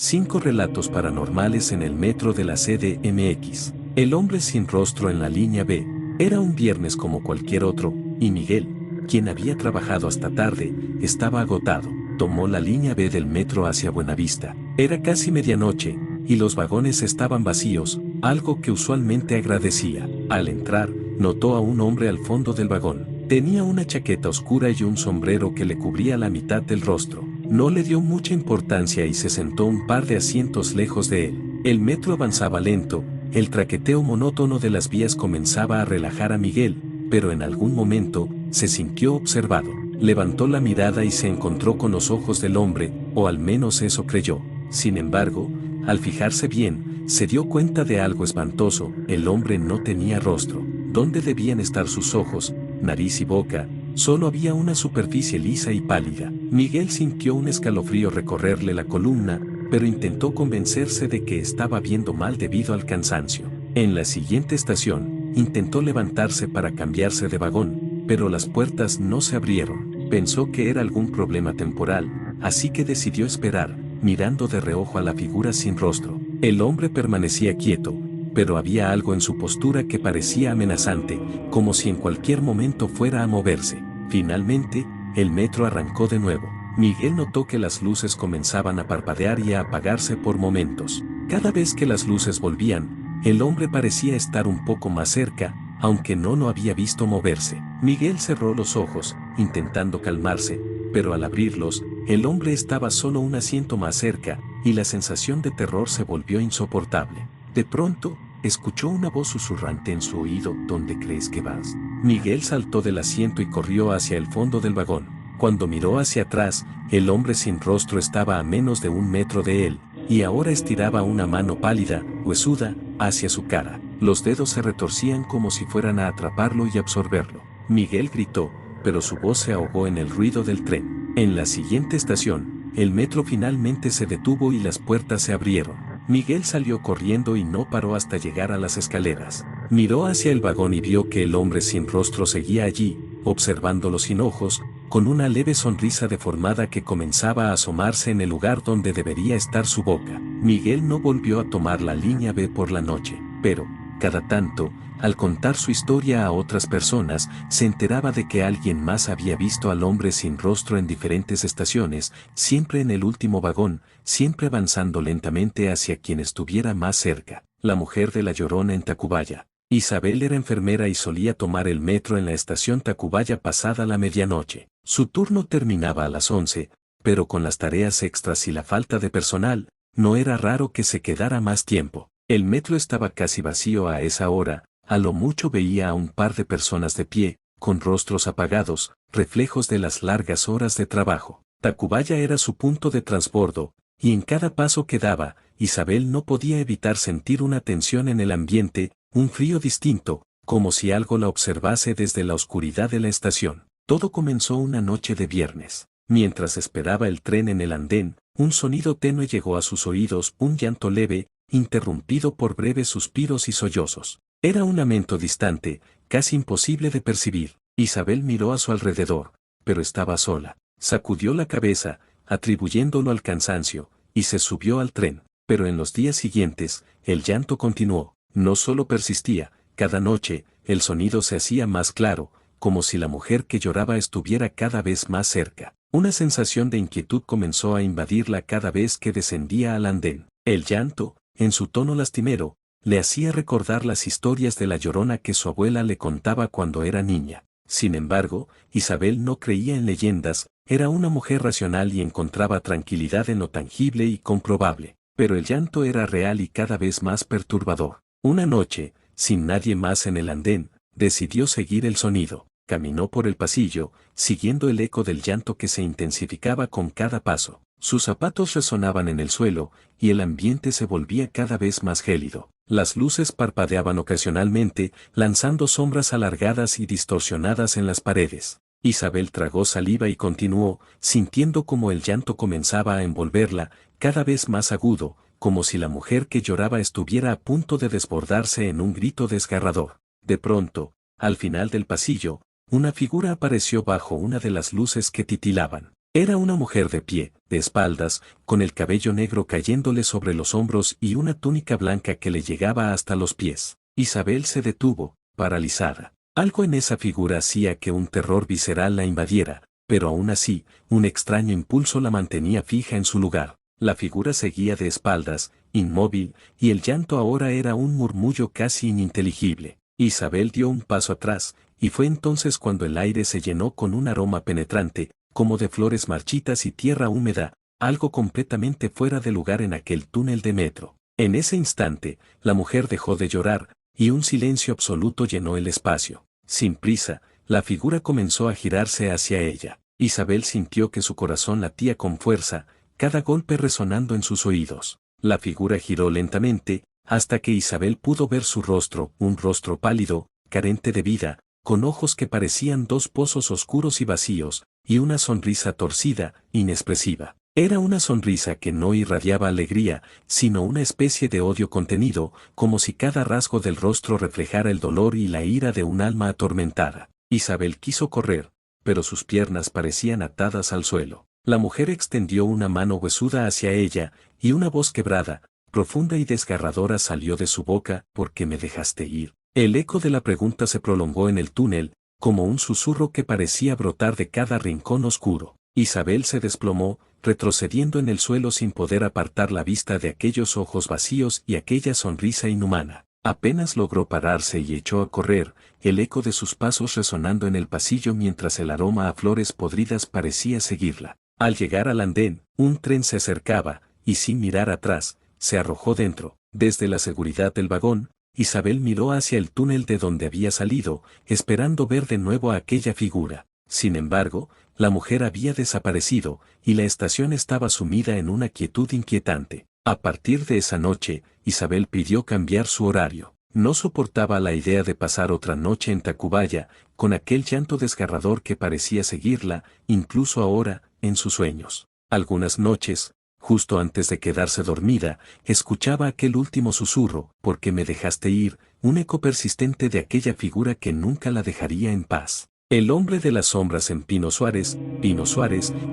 5 relatos paranormales en el metro de la CDMX. El hombre sin rostro en la línea B. Era un viernes como cualquier otro, y Miguel, quien había trabajado hasta tarde, estaba agotado. Tomó la línea B del metro hacia Buenavista. Era casi medianoche, y los vagones estaban vacíos, algo que usualmente agradecía. Al entrar, notó a un hombre al fondo del vagón. Tenía una chaqueta oscura y un sombrero que le cubría la mitad del rostro. No le dio mucha importancia y se sentó un par de asientos lejos de él. El metro avanzaba lento, el traqueteo monótono de las vías comenzaba a relajar a Miguel, pero en algún momento, se sintió observado. Levantó la mirada y se encontró con los ojos del hombre, o al menos eso creyó. Sin embargo, al fijarse bien, se dio cuenta de algo espantoso: el hombre no tenía rostro. ¿Dónde debían estar sus ojos, nariz y boca? Solo había una superficie lisa y pálida. Miguel sintió un escalofrío recorrerle la columna, pero intentó convencerse de que estaba viendo mal debido al cansancio. En la siguiente estación, intentó levantarse para cambiarse de vagón, pero las puertas no se abrieron. Pensó que era algún problema temporal, así que decidió esperar, mirando de reojo a la figura sin rostro. El hombre permanecía quieto, pero había algo en su postura que parecía amenazante, como si en cualquier momento fuera a moverse. Finalmente, el metro arrancó de nuevo. Miguel notó que las luces comenzaban a parpadear y a apagarse por momentos. Cada vez que las luces volvían, el hombre parecía estar un poco más cerca, aunque no lo había visto moverse. Miguel cerró los ojos, intentando calmarse, pero al abrirlos, el hombre estaba solo un asiento más cerca, y la sensación de terror se volvió insoportable. De pronto, escuchó una voz susurrante en su oído: ¿dónde crees que vas? Miguel saltó del asiento y corrió hacia el fondo del vagón. Cuando miró hacia atrás, el hombre sin rostro estaba a menos de 1 metro de él, y ahora estiraba una mano pálida, huesuda, hacia su cara. Los dedos se retorcían como si fueran a atraparlo y absorberlo. Miguel gritó, pero su voz se ahogó en el ruido del tren. En la siguiente estación, el metro finalmente se detuvo y las puertas se abrieron. Miguel salió corriendo y no paró hasta llegar a las escaleras. Miró hacia el vagón y vio que el hombre sin rostro seguía allí, observándolo sin ojos, con una leve sonrisa deformada que comenzaba a asomarse en el lugar donde debería estar su boca. Miguel no volvió a tomar la línea B por la noche, pero, cada tanto, al contar su historia a otras personas, se enteraba de que alguien más había visto al hombre sin rostro en diferentes estaciones, siempre en el último vagón, siempre avanzando lentamente hacia quien estuviera más cerca. La mujer de La Llorona en Tacubaya. Isabel era enfermera y solía tomar el metro en la estación Tacubaya pasada la medianoche. Su turno terminaba a las 11, pero con las tareas extras y la falta de personal, no era raro que se quedara más tiempo. El metro estaba casi vacío a esa hora. A lo mucho veía a un par de personas de pie, con rostros apagados, reflejos de las largas horas de trabajo. Tacubaya era su punto de transbordo, y en cada paso que daba, Isabel no podía evitar sentir una tensión en el ambiente, un frío distinto, como si algo la observase desde la oscuridad de la estación. Todo comenzó una noche de viernes. Mientras esperaba el tren en el andén, un sonido tenue llegó a sus oídos, un llanto leve, interrumpido por breves suspiros y sollozos. Era un lamento distante, casi imposible de percibir. Isabel miró a su alrededor, pero estaba sola. Sacudió la cabeza, atribuyéndolo al cansancio, y se subió al tren. Pero en los días siguientes, el llanto continuó. No solo persistía, cada noche, el sonido se hacía más claro, como si la mujer que lloraba estuviera cada vez más cerca. Una sensación de inquietud comenzó a invadirla cada vez que descendía al andén. El llanto, en su tono lastimero, le hacía recordar las historias de La Llorona que su abuela le contaba cuando era niña. Sin embargo, Isabel no creía en leyendas, era una mujer racional y encontraba tranquilidad en lo tangible y comprobable. Pero el llanto era real y cada vez más perturbador. Una noche, sin nadie más en el andén, decidió seguir el sonido. Caminó por el pasillo, siguiendo el eco del llanto que se intensificaba con cada paso. Sus zapatos resonaban en el suelo, y el ambiente se volvía cada vez más gélido. Las luces parpadeaban ocasionalmente, lanzando sombras alargadas y distorsionadas en las paredes. Isabel tragó saliva y continuó, sintiendo como el llanto comenzaba a envolverla, cada vez más agudo, como si la mujer que lloraba estuviera a punto de desbordarse en un grito desgarrador. De pronto, al final del pasillo, una figura apareció bajo una de las luces que titilaban. Era una mujer de pie, de espaldas, con el cabello negro cayéndole sobre los hombros y una túnica blanca que le llegaba hasta los pies. Isabel se detuvo, paralizada. Algo en esa figura hacía que un terror visceral la invadiera, pero aún así, un extraño impulso la mantenía fija en su lugar. La figura seguía de espaldas, inmóvil, y el llanto ahora era un murmullo casi ininteligible. Isabel dio un paso atrás, y fue entonces cuando el aire se llenó con un aroma penetrante, como de flores marchitas y tierra húmeda, algo completamente fuera de lugar en aquel túnel de metro. En ese instante, la mujer dejó de llorar, y un silencio absoluto llenó el espacio. Sin prisa, la figura comenzó a girarse hacia ella. Isabel sintió que su corazón latía con fuerza, cada golpe resonando en sus oídos. La figura giró lentamente, hasta que Isabel pudo ver su rostro, un rostro pálido, carente de vida, con ojos que parecían dos pozos oscuros y vacíos, y una sonrisa torcida, inexpresiva. Era una sonrisa que no irradiaba alegría, sino una especie de odio contenido, como si cada rasgo del rostro reflejara el dolor y la ira de un alma atormentada. Isabel quiso correr, pero sus piernas parecían atadas al suelo. La mujer extendió una mano huesuda hacia ella, y una voz quebrada, profunda y desgarradora salió de su boca: ¿por qué me dejaste ir? El eco de la pregunta se prolongó en el túnel, como un susurro que parecía brotar de cada rincón oscuro. Isabel se desplomó, retrocediendo en el suelo sin poder apartar la vista de aquellos ojos vacíos y aquella sonrisa inhumana. Apenas logró pararse y echó a correr, el eco de sus pasos resonando en el pasillo mientras el aroma a flores podridas parecía seguirla. Al llegar al andén, un tren se acercaba, y sin mirar atrás, se arrojó dentro. Desde la seguridad del vagón, Isabel miró hacia el túnel de donde había salido, esperando ver de nuevo a aquella figura. Sin embargo, la mujer había desaparecido, y la estación estaba sumida en una quietud inquietante. A partir de esa noche, Isabel pidió cambiar su horario. No soportaba la idea de pasar otra noche en Tacubaya, con aquel llanto desgarrador que parecía seguirla, incluso ahora, en sus sueños. Algunas noches, justo antes de quedarse dormida, escuchaba aquel último susurro: ¿por qué me dejaste ir?, un eco persistente de aquella figura que nunca la dejaría en paz. El hombre de las sombras en Pino Suárez,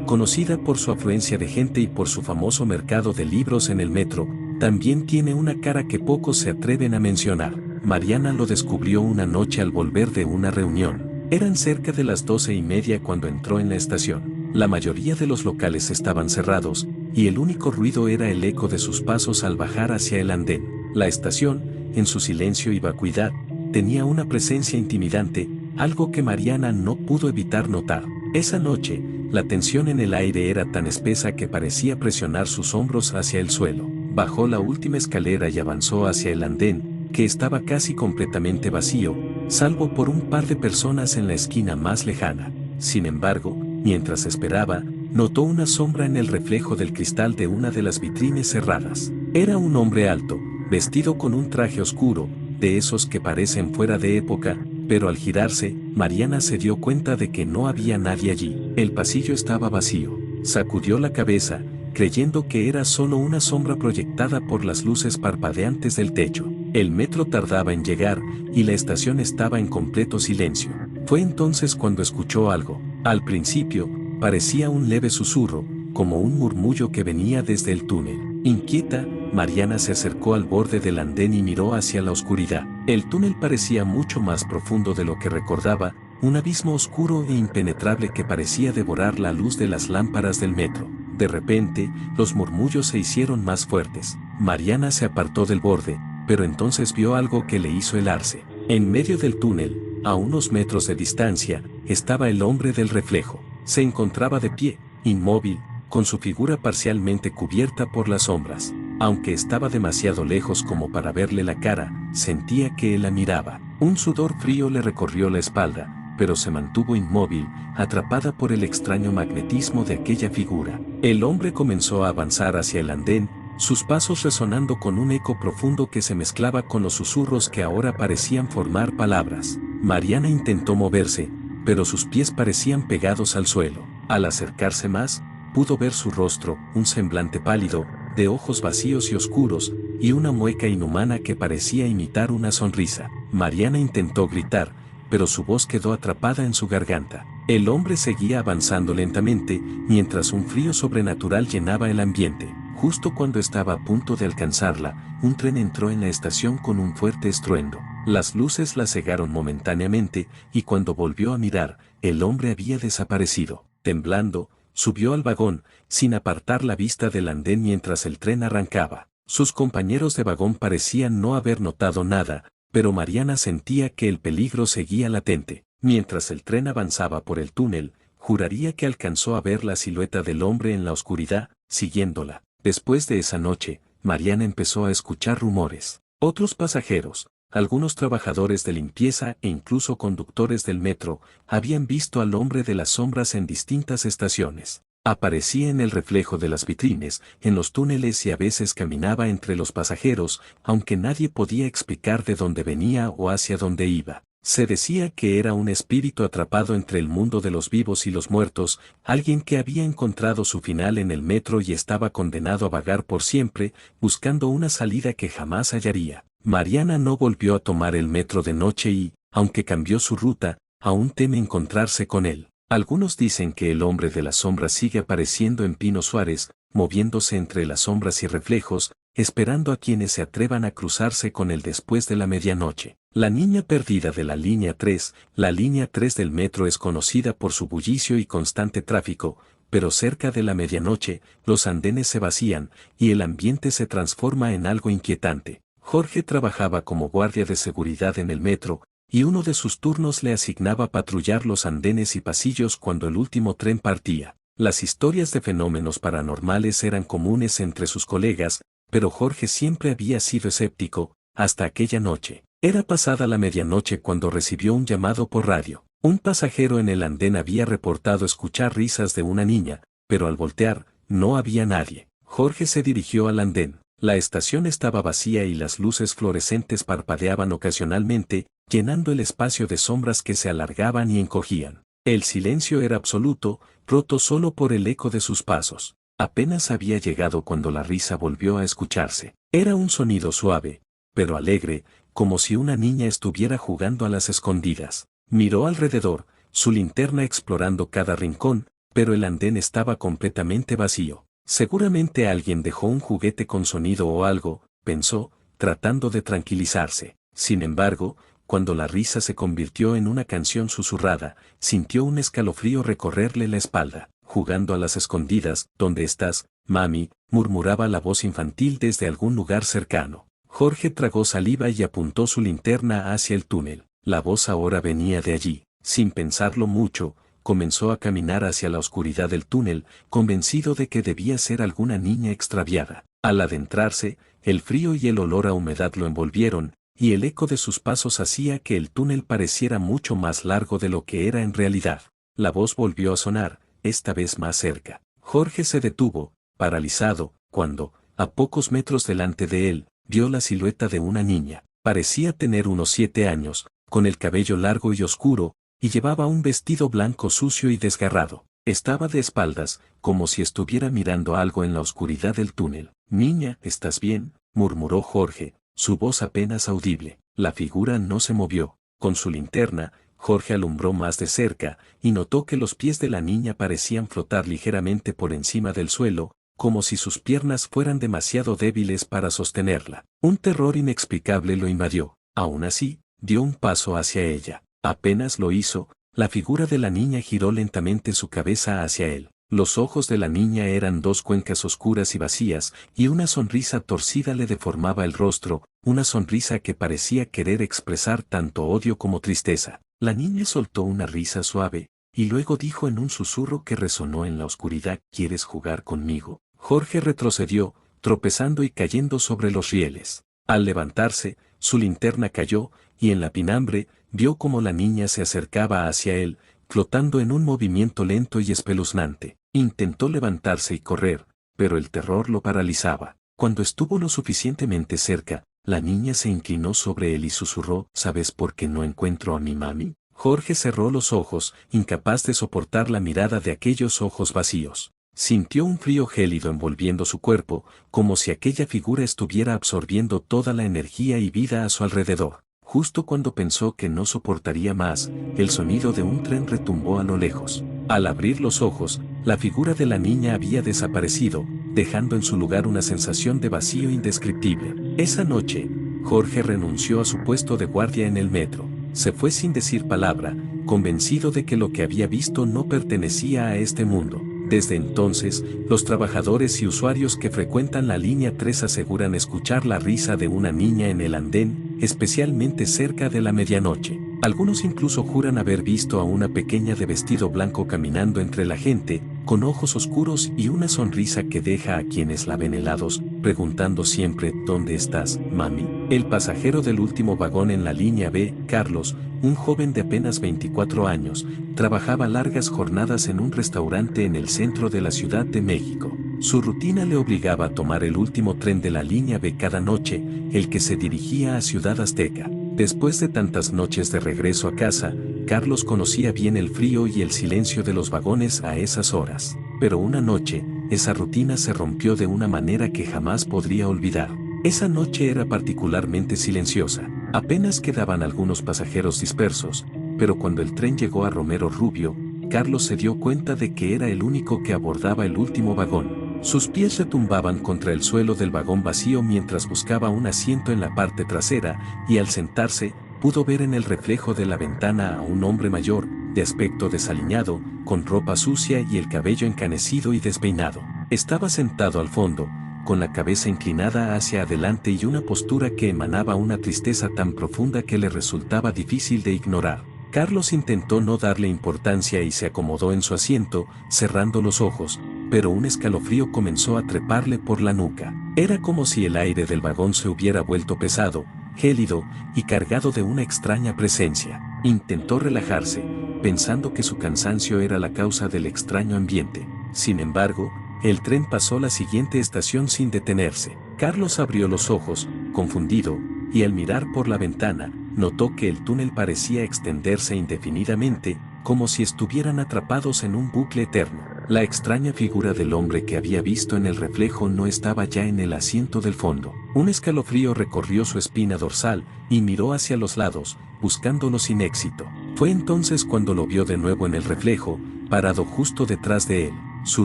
conocida por su afluencia de gente y por su famoso mercado de libros en el metro, también tiene una cara que pocos se atreven a mencionar. Mariana lo descubrió una noche al volver de una reunión. Eran cerca de las 12:30 cuando entró en la estación. La mayoría de los locales estaban cerrados, y el único ruido era el eco de sus pasos al bajar hacia el andén. La estación, en su silencio y vacuidad, tenía una presencia intimidante, algo que Mariana no pudo evitar notar. Esa noche, la tensión en el aire era tan espesa que parecía presionar sus hombros hacia el suelo. Bajó la última escalera y avanzó hacia el andén, que estaba casi completamente vacío, salvo por un par de personas en la esquina más lejana. Sin embargo, mientras esperaba, notó una sombra en el reflejo del cristal de una de las vitrines cerradas. Era un hombre alto, vestido con un traje oscuro, de esos que parecen fuera de época, pero al girarse, Mariana se dio cuenta de que no había nadie allí. El pasillo estaba vacío. Sacudió la cabeza, creyendo que era solo una sombra proyectada por las luces parpadeantes del techo. El metro tardaba en llegar, y la estación estaba en completo silencio. Fue entonces cuando escuchó algo. Al principio, parecía un leve susurro, como un murmullo que venía desde el túnel. Inquieta, Mariana se acercó al borde del andén y miró hacia la oscuridad. El túnel parecía mucho más profundo de lo que recordaba, un abismo oscuro e impenetrable que parecía devorar la luz de las lámparas del metro. De repente, los murmullos se hicieron más fuertes. Mariana se apartó del borde, pero entonces vio algo que le hizo helarse. En medio del túnel, a unos metros de distancia, estaba el hombre del reflejo. Se encontraba de pie, inmóvil, con su figura parcialmente cubierta por las sombras. Aunque estaba demasiado lejos como para verle la cara, sentía que él la miraba. Un sudor frío le recorrió la espalda, pero se mantuvo inmóvil, atrapada por el extraño magnetismo de aquella figura. El hombre comenzó a avanzar hacia el andén, sus pasos resonando con un eco profundo que se mezclaba con los susurros que ahora parecían formar palabras. Mariana intentó moverse, pero sus pies parecían pegados al suelo. Al acercarse más, pudo ver su rostro, un semblante pálido, de ojos vacíos y oscuros, y una mueca inhumana que parecía imitar una sonrisa. Mariana intentó gritar, pero su voz quedó atrapada en su garganta. El hombre seguía avanzando lentamente, mientras un frío sobrenatural llenaba el ambiente. Justo cuando estaba a punto de alcanzarla, un tren entró en la estación con un fuerte estruendo. Las luces la cegaron momentáneamente, y cuando volvió a mirar, el hombre había desaparecido. Temblando, subió al vagón, sin apartar la vista del andén mientras el tren arrancaba. Sus compañeros de vagón parecían no haber notado nada, pero Mariana sentía que el peligro seguía latente. Mientras el tren avanzaba por el túnel, juraría que alcanzó a ver la silueta del hombre en la oscuridad, siguiéndola. Después de esa noche, Mariana empezó a escuchar rumores. Otros pasajeros, algunos trabajadores de limpieza e incluso conductores del metro, habían visto al hombre de las sombras en distintas estaciones. Aparecía en el reflejo de las vitrines, en los túneles y a veces caminaba entre los pasajeros, aunque nadie podía explicar de dónde venía o hacia dónde iba. Se decía que era un espíritu atrapado entre el mundo de los vivos y los muertos, alguien que había encontrado su final en el metro y estaba condenado a vagar por siempre, buscando una salida que jamás hallaría. Mariana no volvió a tomar el metro de noche y, aunque cambió su ruta, aún teme encontrarse con él. Algunos dicen que el hombre de las sombras sigue apareciendo en Pino Suárez, moviéndose entre las sombras y reflejos, esperando a quienes se atrevan a cruzarse con él después de la medianoche. La niña perdida de la línea 3, la línea 3 del metro es conocida por su bullicio y constante tráfico, pero cerca de la medianoche, los andenes se vacían, y el ambiente se transforma en algo inquietante. Jorge trabajaba como guardia de seguridad en el metro, y uno de sus turnos le asignaba patrullar los andenes y pasillos cuando el último tren partía. Las historias de fenómenos paranormales eran comunes entre sus colegas, pero Jorge siempre había sido escéptico, hasta aquella noche. Era pasada la medianoche cuando recibió un llamado por radio. Un pasajero en el andén había reportado escuchar risas de una niña, pero al voltear, no había nadie. Jorge se dirigió al andén. La estación estaba vacía y las luces fluorescentes parpadeaban ocasionalmente, llenando el espacio de sombras que se alargaban y encogían. El silencio era absoluto, roto solo por el eco de sus pasos. Apenas había llegado cuando la risa volvió a escucharse. Era un sonido suave, pero alegre, como si una niña estuviera jugando a las escondidas. Miró alrededor, su linterna explorando cada rincón, pero el andén estaba completamente vacío. Seguramente alguien dejó un juguete con sonido o algo, pensó, tratando de tranquilizarse. Sin embargo, cuando la risa se convirtió en una canción susurrada, sintió un escalofrío recorrerle la espalda. Jugando a las escondidas, ¿dónde estás, mami?, murmuraba la voz infantil desde algún lugar cercano. Jorge tragó saliva y apuntó su linterna hacia el túnel. La voz ahora venía de allí. Sin pensarlo mucho, comenzó a caminar hacia la oscuridad del túnel, convencido de que debía ser alguna niña extraviada. Al adentrarse, el frío y el olor a humedad lo envolvieron, y el eco de sus pasos hacía que el túnel pareciera mucho más largo de lo que era en realidad. La voz volvió a sonar, esta vez más cerca. Jorge se detuvo, paralizado, cuando, a pocos metros delante de él, vio la silueta de una niña. Parecía tener unos 7 años, con el cabello largo y oscuro, y llevaba un vestido blanco sucio y desgarrado. Estaba de espaldas, como si estuviera mirando algo en la oscuridad del túnel. «Niña, ¿estás bien?», murmuró Jorge, su voz apenas audible. La figura no se movió. Con su linterna, Jorge alumbró más de cerca, y notó que los pies de la niña parecían flotar ligeramente por encima del suelo, como si sus piernas fueran demasiado débiles para sostenerla. Un terror inexplicable lo invadió. Aún así, dio un paso hacia ella. Apenas lo hizo, la figura de la niña giró lentamente su cabeza hacia él. Los ojos de la niña eran 2 cuencas oscuras y vacías, y una sonrisa torcida le deformaba el rostro, una sonrisa que parecía querer expresar tanto odio como tristeza. La niña soltó una risa suave, y luego dijo en un susurro que resonó en la oscuridad: «¿Quieres jugar conmigo?». Jorge retrocedió, tropezando y cayendo sobre los rieles. Al levantarse, su linterna cayó, y en la pinambre, vio cómo la niña se acercaba hacia él, flotando en un movimiento lento y espeluznante. Intentó levantarse y correr, pero el terror lo paralizaba. Cuando estuvo lo suficientemente cerca, la niña se inclinó sobre él y susurró: «¿Sabes por qué no encuentro a mi mami?». Jorge cerró los ojos, incapaz de soportar la mirada de aquellos ojos vacíos. Sintió un frío gélido envolviendo su cuerpo, como si aquella figura estuviera absorbiendo toda la energía y vida a su alrededor. Justo cuando pensó que no soportaría más, el sonido de un tren retumbó a lo lejos. Al abrir los ojos, la figura de la niña había desaparecido, dejando en su lugar una sensación de vacío indescriptible. Esa noche, Jorge renunció a su puesto de guardia en el metro. Se fue sin decir palabra, convencido de que lo que había visto no pertenecía a este mundo. Desde entonces, los trabajadores y usuarios que frecuentan la línea 3 aseguran escuchar la risa de una niña en el andén, especialmente cerca de la medianoche. Algunos incluso juran haber visto a una pequeña de vestido blanco caminando entre la gente, con ojos oscuros y una sonrisa que deja a quienes la ven helados, preguntando siempre: ¿dónde estás, mami? El pasajero del último vagón en la línea B, Carlos, un joven de apenas 24 años, trabajaba largas jornadas en un restaurante en el centro de la Ciudad de México. Su rutina le obligaba a tomar el último tren de la línea B cada noche, el que se dirigía a Ciudad Azteca. Después de tantas noches de regreso a casa, Carlos conocía bien el frío y el silencio de los vagones a esas horas. Pero una noche, esa rutina se rompió de una manera que jamás podría olvidar. Esa noche era particularmente silenciosa. Apenas quedaban algunos pasajeros dispersos, pero cuando el tren llegó a Romero Rubio, Carlos se dio cuenta de que era el único que abordaba el último vagón. Sus pies retumbaban contra el suelo del vagón vacío mientras buscaba un asiento en la parte trasera, y al sentarse, pudo ver en el reflejo de la ventana a un hombre mayor, de aspecto desaliñado, con ropa sucia y el cabello encanecido y despeinado. Estaba sentado al fondo, con la cabeza inclinada hacia adelante y una postura que emanaba una tristeza tan profunda que le resultaba difícil de ignorar. Carlos intentó no darle importancia y se acomodó en su asiento, cerrando los ojos, pero un escalofrío comenzó a treparle por la nuca. Era como si el aire del vagón se hubiera vuelto pesado, gélido y cargado de una extraña presencia. Intentó relajarse, pensando que su cansancio era la causa del extraño ambiente. Sin embargo, el tren pasó la siguiente estación sin detenerse. Carlos abrió los ojos, confundido, y al mirar por la ventana, notó que el túnel parecía extenderse indefinidamente, como si estuvieran atrapados en un bucle eterno. La extraña figura del hombre que había visto en el reflejo no estaba ya en el asiento del fondo. Un escalofrío recorrió su espina dorsal y miró hacia los lados, buscándolo sin éxito. Fue entonces cuando lo vio de nuevo en el reflejo, parado justo detrás de él. Su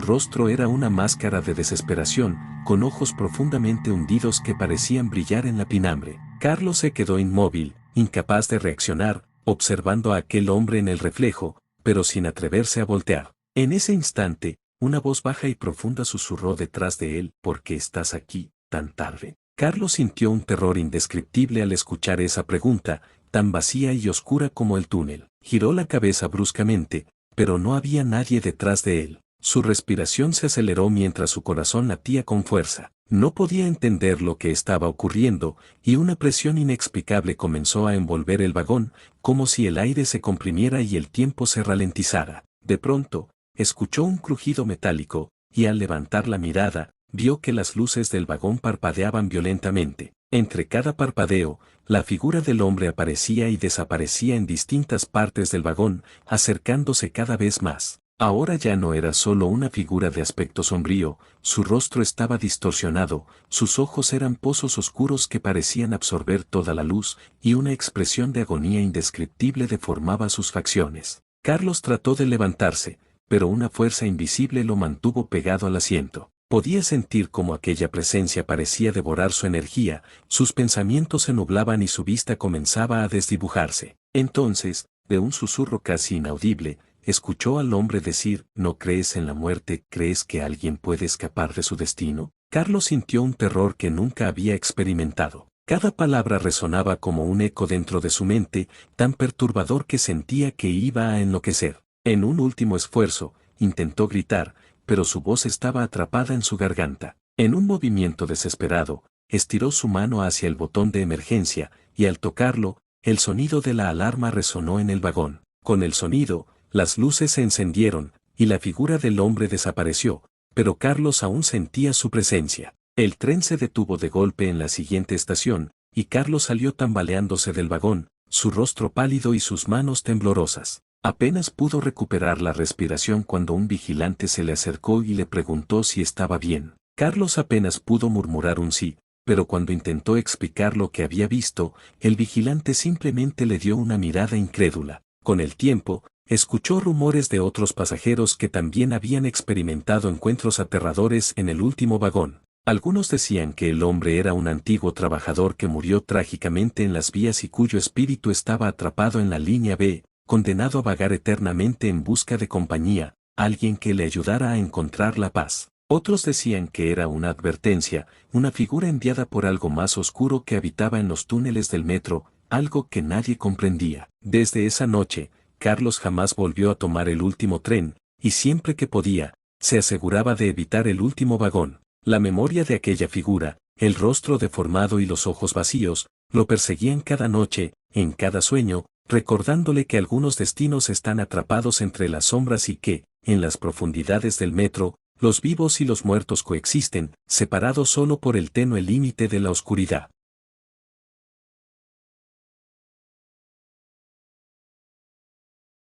rostro era una máscara de desesperación, con ojos profundamente hundidos que parecían brillar en la pinambre. Carlos se quedó inmóvil, incapaz de reaccionar, observando a aquel hombre en el reflejo, pero sin atreverse a voltear. En ese instante, una voz baja y profunda susurró detrás de él: ¿por qué estás aquí, tan tarde? Carlos sintió un terror indescriptible al escuchar esa pregunta, tan vacía y oscura como el túnel. Giró la cabeza bruscamente, pero no había nadie detrás de él. Su respiración se aceleró mientras su corazón latía con fuerza. No podía entender lo que estaba ocurriendo, y una presión inexplicable comenzó a envolver el vagón, como si el aire se comprimiera y el tiempo se ralentizara. De pronto, escuchó un crujido metálico, y al levantar la mirada, vio que las luces del vagón parpadeaban violentamente. Entre cada parpadeo, la figura del hombre aparecía y desaparecía en distintas partes del vagón, acercándose cada vez más. Ahora ya no era solo una figura de aspecto sombrío, su rostro estaba distorsionado, sus ojos eran pozos oscuros que parecían absorber toda la luz, y una expresión de agonía indescriptible deformaba sus facciones. Carlos trató de levantarse, pero una fuerza invisible lo mantuvo pegado al asiento. Podía sentir cómo aquella presencia parecía devorar su energía, sus pensamientos se nublaban y su vista comenzaba a desdibujarse. Entonces, de un susurro casi inaudible, escuchó al hombre decir: ¿no crees en la muerte? ¿Crees que alguien puede escapar de su destino? Carlos sintió un terror que nunca había experimentado. Cada palabra resonaba como un eco dentro de su mente, tan perturbador que sentía que iba a enloquecer. En un último esfuerzo, intentó gritar, pero su voz estaba atrapada en su garganta. En un movimiento desesperado, estiró su mano hacia el botón de emergencia, y al tocarlo, el sonido de la alarma resonó en el vagón. Con el sonido, las luces se encendieron, y la figura del hombre desapareció, pero Carlos aún sentía su presencia. El tren se detuvo de golpe en la siguiente estación, y Carlos salió tambaleándose del vagón, su rostro pálido y sus manos temblorosas. Apenas pudo recuperar la respiración cuando un vigilante se le acercó y le preguntó si estaba bien. Carlos apenas pudo murmurar un sí, pero cuando intentó explicar lo que había visto, el vigilante simplemente le dio una mirada incrédula. Con el tiempo, escuchó rumores de otros pasajeros que también habían experimentado encuentros aterradores en el último vagón. Algunos decían que el hombre era un antiguo trabajador que murió trágicamente en las vías y cuyo espíritu estaba atrapado en la línea B, condenado a vagar eternamente en busca de compañía, alguien que le ayudara a encontrar la paz. Otros decían que era una advertencia, una figura enviada por algo más oscuro que habitaba en los túneles del metro, algo que nadie comprendía. Desde esa noche, Carlos jamás volvió a tomar el último tren, y siempre que podía, se aseguraba de evitar el último vagón. La memoria de aquella figura, el rostro deformado y los ojos vacíos, lo perseguían cada noche, en cada sueño, recordándole que algunos destinos están atrapados entre las sombras y que, en las profundidades del metro, los vivos y los muertos coexisten, separados solo por el tenue límite de la oscuridad.